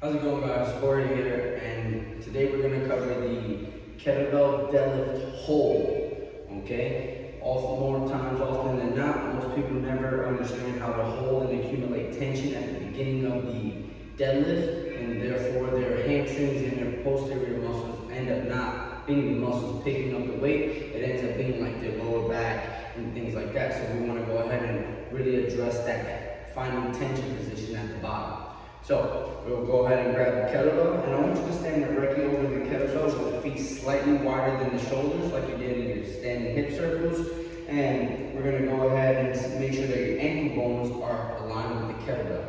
How's it going, guys? Corey here, and today we're going to cover the kettlebell deadlift hold. Okay? More times often than not, most people never understand how to hold and accumulate tension at the beginning of the deadlift, and therefore their hamstrings and their posterior muscles end up not being the muscles picking up the weight. It ends up being like their lower back and things like that. So we want to go ahead and really address that final tension position at the bottom. So we'll go ahead and grab the kettlebell, and I want you to stand directly over the kettlebell with the feet slightly wider than the shoulders, like you did in your standing hip circles. And we're going to go ahead and make sure that your ankle bones are aligned with the kettlebell.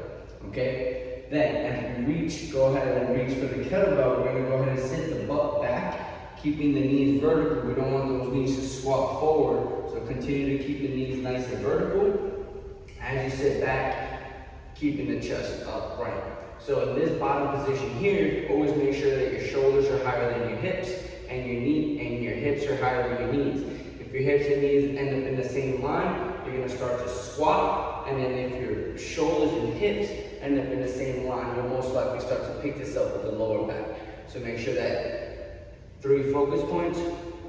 Okay? Then, as you reach, go ahead and reach for the kettlebell. We're going to go ahead and sit the butt back, keeping the knees vertical. We don't want those knees to squat forward, so continue to keep the knees nice and vertical. As you sit back, keeping the chest upright. So in this bottom position here, always make sure that your shoulders are higher than your hips, and your hips are higher than your knees. If your hips and knees end up in the same line, you're going to start to squat, and then if your shoulders and hips end up in the same line, you'll most likely start to pick this up with the lower back. So make sure that 3 focus points,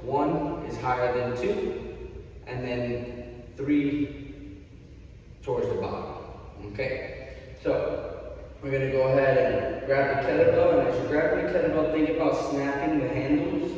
1 is higher than 2, and then 3 towards the bottom. Okay? So we're going to go ahead and grab the kettlebell, and as you grab the kettlebell, think about snapping the handles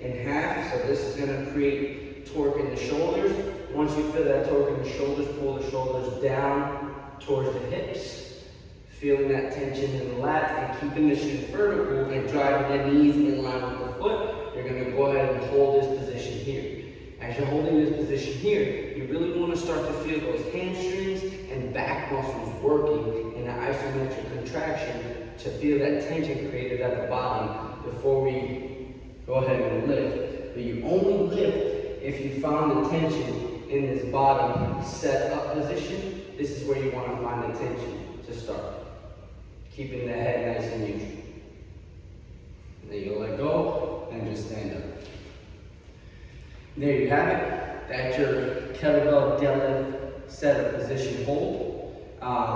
in half. So this is going to create torque in the shoulders. Once you feel that torque in the shoulders, pull the shoulders down towards the hips, feeling that tension in the lats and keeping the shoe vertical and driving the knees in line with the foot. You're going to go ahead and hold this position here. As you're holding this position here, you really want to start to feel those hamstrings and back muscles working in an isometric contraction to feel that tension created at the bottom before we go ahead and lift. But you only lift if you found the tension in this bottom set up position. This is where you want to find the tension to start. Keeping the head nice and neutral. And then you'll let go and just stand up. There you have it. That's your kettlebell deadlift setup position hold.